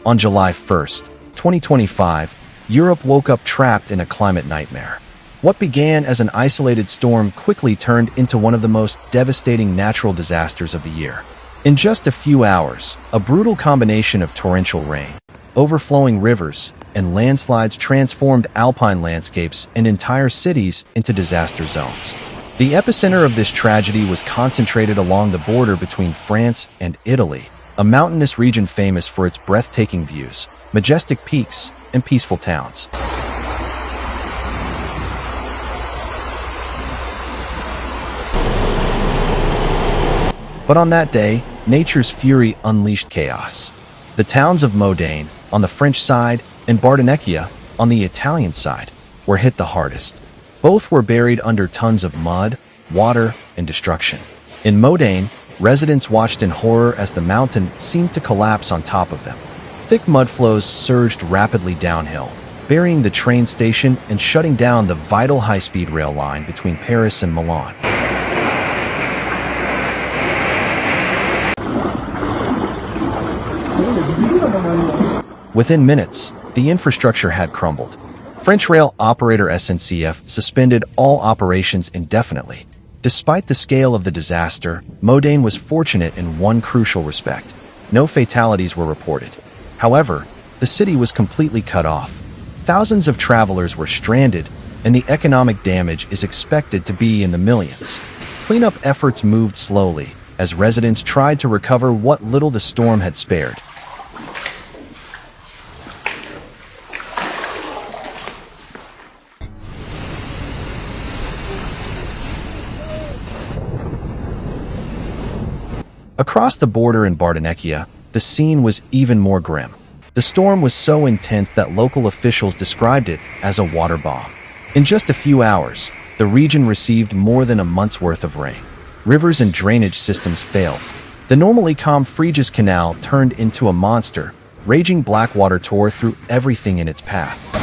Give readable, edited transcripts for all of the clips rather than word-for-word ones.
On July 1st, 2025, Europe woke up trapped in a climate nightmare. What began as an isolated storm quickly turned into one of the most devastating natural disasters of the year. In just a few hours, a brutal combination of torrential rain, overflowing rivers, and landslides transformed alpine landscapes and entire cities into disaster zones. The epicenter of this tragedy was concentrated along the border between France and Italy, a mountainous region famous for its breathtaking views, majestic peaks, and peaceful towns. But on that day, nature's fury unleashed chaos. The towns of Modane, on the French side, and Bardonecchia, on the Italian side, were hit the hardest. Both were buried under tons of mud, water, and destruction. In Modane, residents watched in horror as the mountain seemed to collapse on top of them. Thick mud flows surged rapidly downhill, burying the train station and shutting down the vital high-speed rail line between Paris and Milan. Within minutes, the infrastructure had crumbled. French rail operator SNCF suspended all operations indefinitely. Despite the scale of the disaster, Modane was fortunate in one crucial respect. No fatalities were reported. However, the city was completely cut off. Thousands of travelers were stranded, and the economic damage is expected to be in the millions. Cleanup efforts moved slowly, as residents tried to recover what little the storm had spared. Across the border in Bardonecchia, the scene was even more grim. The storm was so intense that local officials described it as a water bomb. In just a few hours, the region received more than a month's worth of rain. Rivers and drainage systems failed. The normally calm Frejus Canal turned into a monster. Raging black water tore through everything in its path.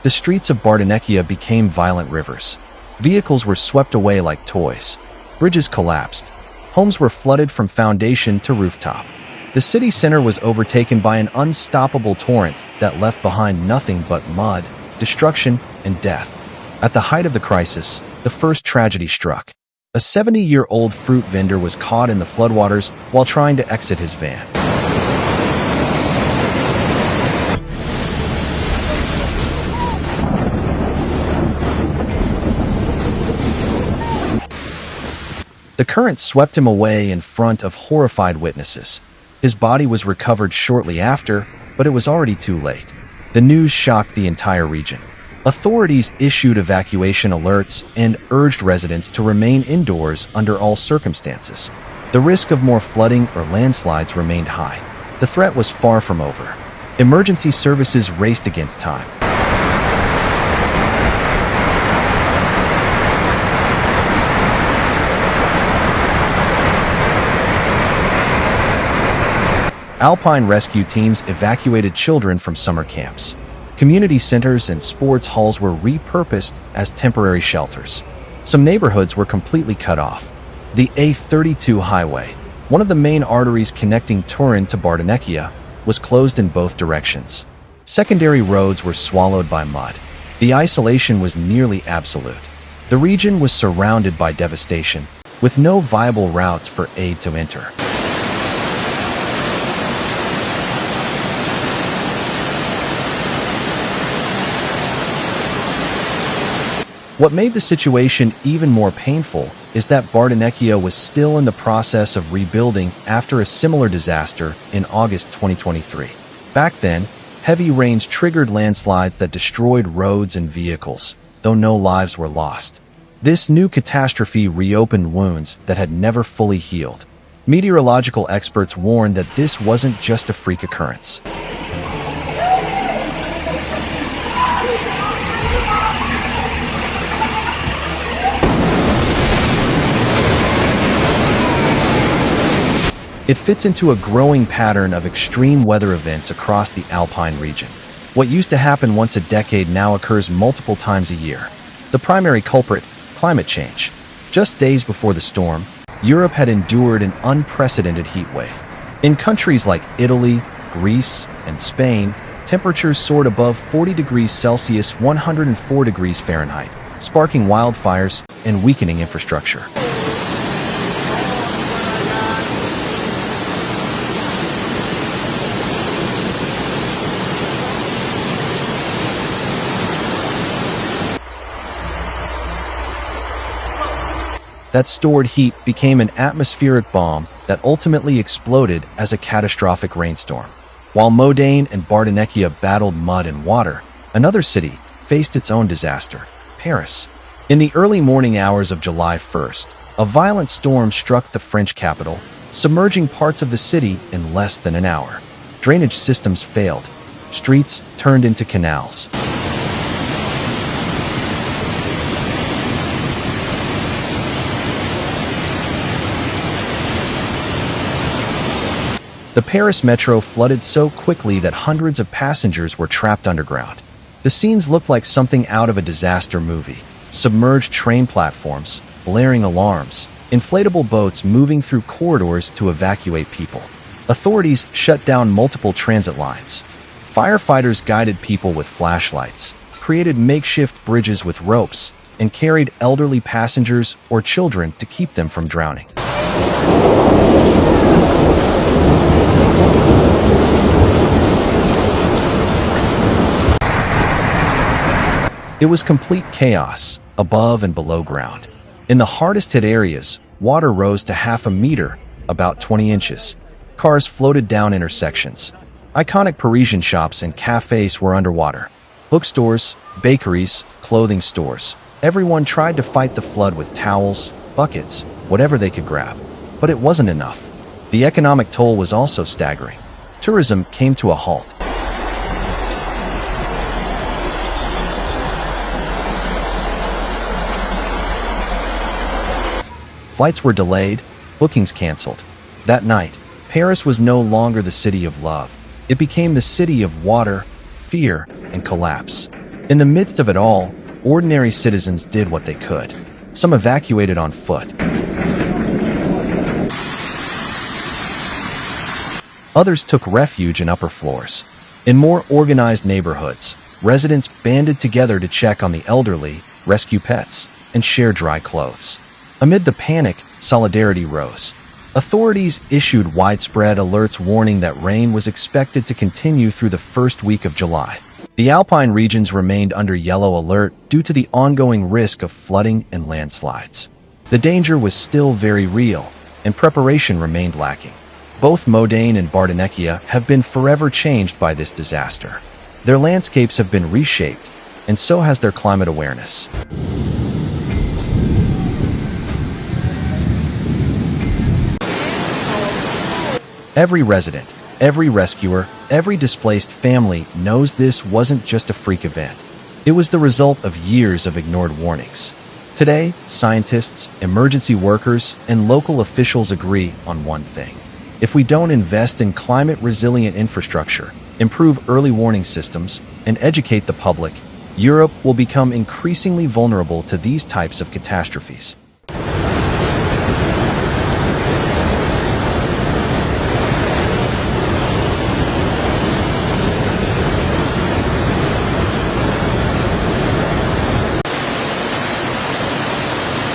The streets of Bardonecchia became violent rivers. Vehicles were swept away like toys. Bridges collapsed. Homes were flooded from foundation to rooftop. The city center was overtaken by an unstoppable torrent that left behind nothing but mud, destruction, and death. At the height of the crisis, the first tragedy struck. A 70-year-old fruit vendor was caught in the floodwaters while trying to exit his van. The current swept him away in front of horrified witnesses. His body was recovered shortly after, but it was already too late. The news shocked the entire region. Authorities issued evacuation alerts and urged residents to remain indoors under all circumstances. The risk of more flooding or landslides remained high. The threat was far from over. Emergency services raced against time. Alpine rescue teams evacuated children from summer camps. Community centers and sports halls were repurposed as temporary shelters. Some neighborhoods were completely cut off. The A32 highway, one of the main arteries connecting Turin to Bardonecchia, was closed in both directions. Secondary roads were swallowed by mud. The isolation was nearly absolute. The region was surrounded by devastation, with no viable routes for aid to enter. What made the situation even more painful is that Bardonecchia was still in the process of rebuilding after a similar disaster in August 2023. Back then, heavy rains triggered landslides that destroyed roads and vehicles, though no lives were lost. This new catastrophe reopened wounds that had never fully healed. Meteorological experts warned that this wasn't just a freak occurrence. It fits into a growing pattern of extreme weather events across the Alpine region. What used to happen once a decade now occurs multiple times a year. The primary culprit, climate climate change. Just days before the storm, Europe had endured an unprecedented heat wave. In countries like Italy, Greece, and Spain, temperatures soared above 40 degrees Celsius (104 degrees Fahrenheit), sparking wildfires and weakening infrastructure. That stored heat became an atmospheric bomb that ultimately exploded as a catastrophic rainstorm. While Modane and Bardonecchia battled mud and water, another city faced its own disaster, Paris. In the early morning hours of July 1st, a violent storm struck the French capital, submerging parts of the city in less than an hour. Drainage systems failed. Streets turned into canals. The Paris metro flooded so quickly that hundreds of passengers were trapped underground. The scenes looked like something out of a disaster movie. Submerged train platforms, blaring alarms, inflatable boats moving through corridors to evacuate people. Authorities shut down multiple transit lines. Firefighters guided people with flashlights, created makeshift bridges with ropes, and carried elderly passengers or children to keep them from drowning. It was complete chaos, above and below ground. In the hardest hit areas, water rose to half a meter, about 20 inches. Cars floated down intersections. Iconic Parisian shops and cafes were underwater. Bookstores, bakeries, clothing stores. Everyone tried to fight the flood with towels, buckets, whatever they could grab. But it wasn't enough. The economic toll was also staggering. Tourism came to a halt. Flights were delayed, bookings canceled. That night, Paris was no longer the city of love. It became the city of water, fear, and collapse. In the midst of it all, ordinary citizens did what they could. Some evacuated on foot. Others took refuge in upper floors. In more organized neighborhoods, residents banded together to check on the elderly, rescue pets, and share dry clothes. Amid the panic, solidarity rose. Authorities issued widespread alerts warning that rain was expected to continue through the first week of July. The Alpine regions remained under yellow alert due to the ongoing risk of flooding and landslides. The danger was still very real, and preparation remained lacking. Both Modane and Bardonecchia have been forever changed by this disaster. Their landscapes have been reshaped, and so has their climate awareness. Every resident, every rescuer, every displaced family knows this wasn't just a freak event. It was the result of years of ignored warnings. Today, scientists, emergency workers, and local officials agree on one thing. If we don't invest in climate-resilient infrastructure, improve early warning systems, and educate the public, Europe will become increasingly vulnerable to these types of catastrophes.